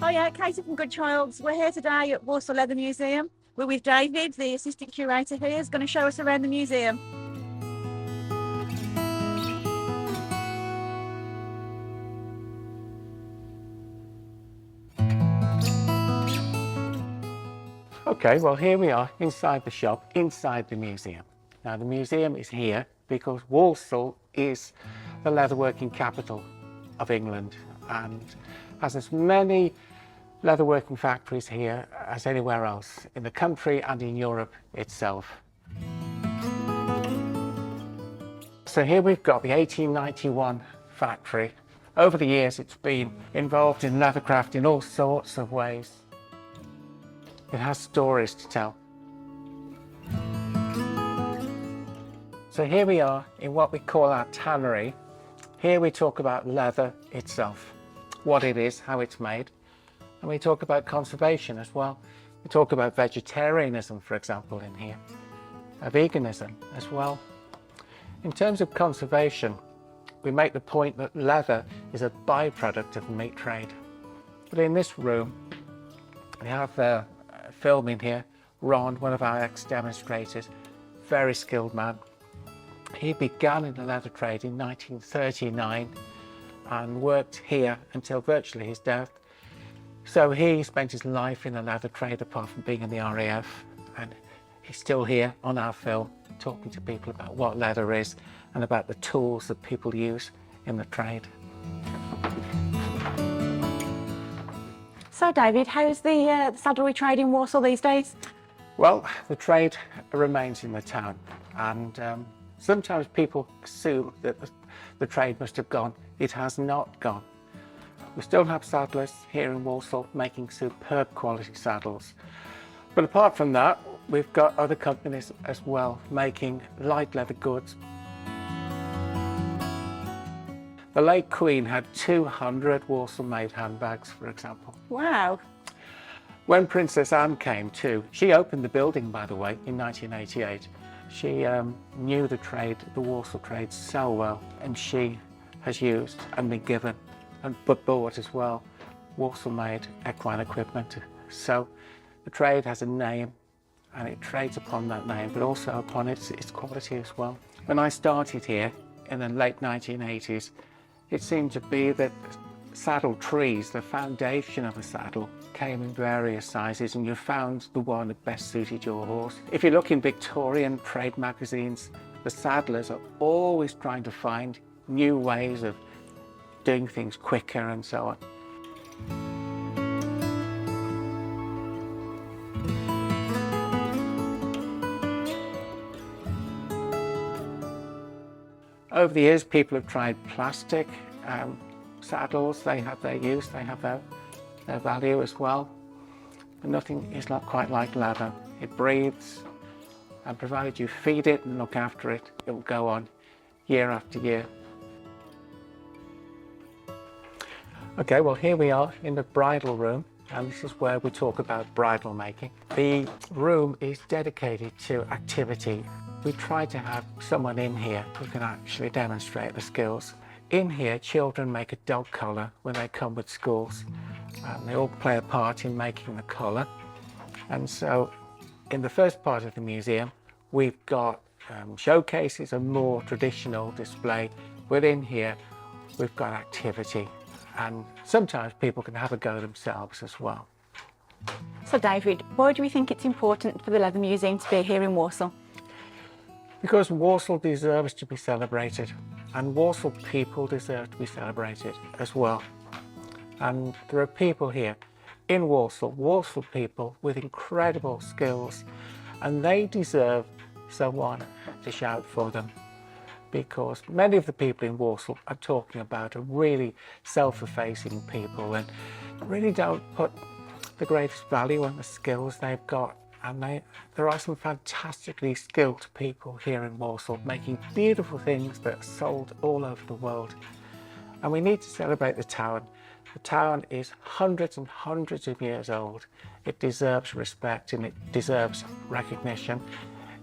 Hiya, Katie from Good Childs. We're here today at Walsall Leather Museum. We're with David, the assistant curator here, who's going to show us around the museum. Okay, well here we are inside the shop, inside the museum. Now the museum is here because Walsall is the leatherworking capital of England and has as many leatherworking factories here as anywhere else in the country and in Europe itself. So here we've got the 1891 factory. Over the years it's been involved in leathercraft in all sorts of ways. It has stories to tell. So here we are in what we call our tannery. Here we talk about leather itself, what it is, how it's made, and we talk about conservation as well. We talk about vegetarianism, for example, in here, veganism as well. In terms of conservation, we make the point that leather is a byproduct of the meat trade. But in this room, we have film in here. Ron, one of our ex-demonstrators, very skilled man. He began in the leather trade in 1939 and worked here until virtually his death. So he spent his life in the leather trade apart from being in the RAF, and he's still here on our film talking to people about what leather is and about the tools that people use in the trade. So David, how's the saddlery trade in Walsall these days? Well, the trade remains in the town, and sometimes people assume that the trade must have gone. It has not gone. We still have saddlers here in Walsall making superb quality saddles. But apart from that, we've got other companies as well making light leather goods. The late Queen had 200 Walsall-made handbags, for example. Wow. When Princess Anne came too, she opened the building, by the way, in 1988. She knew the trade, the Walsall trade, so well, and she has used and been given, but bought as well, Walsall-made equine equipment. So the trade has a name, and it trades upon that name, but also upon its quality as well. When I started here in the late 1980s, it seemed to be that saddle trees, the foundation of a saddle, came in various sizes, and you found the one that best suited your horse. If you look in Victorian trade magazines, the saddlers are always trying to find new ways of doing things quicker and so on. Over the years, people have tried plastic saddles. They have their use, they have their value as well. But nothing is not quite like leather. It breathes, and provided you feed it and look after it, it will go on year after year. Okay, well here we are in the bridal room, and this is where we talk about bridal making. The room is dedicated to activity. We try to have someone in here who can actually demonstrate the skills. In here, children make a dog collar when they come with schools. They all play a part in making the collar. And so in the first part of the museum, we've got showcases, a more traditional display. Within here, we've got activity. And sometimes people can have a go themselves as well. So David, why do we think it's important for the Leather Museum to be here in Walsall? Because Walsall deserves to be celebrated, and Walsall people deserve to be celebrated as well. And there are people here in Walsall, Walsall people with incredible skills, and they deserve someone to shout for them, because many of the people in Walsall I'm talking about are really self-effacing people and really don't put the greatest value on the skills they've got. And there are some fantastically skilled people here in Walsall making beautiful things that are sold all over the world. And we need to celebrate the town. The town is hundreds and hundreds of years old. It deserves respect and it deserves recognition.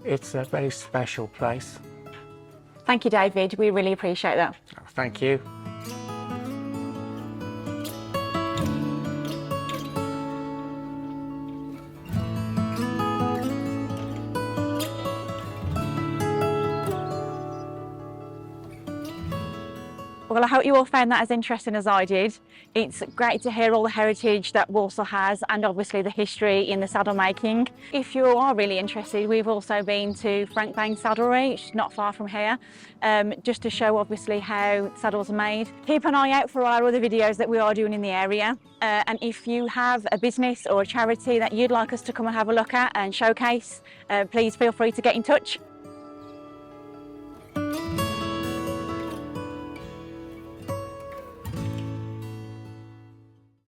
It's a very special place. Thank you, David. We really appreciate that. Thank you. Well, I hope you all found that as interesting as I did. It's great to hear all the heritage that Walsall has and obviously the history in the saddle making. If you are really interested, we've also been to Frankbang Saddlery, which is not far from here, just to show obviously how saddles are made. Keep an eye out for our other videos that we are doing in the area. And if you have a business or a charity that you'd like us to come and have a look at and showcase, please feel free to get in touch.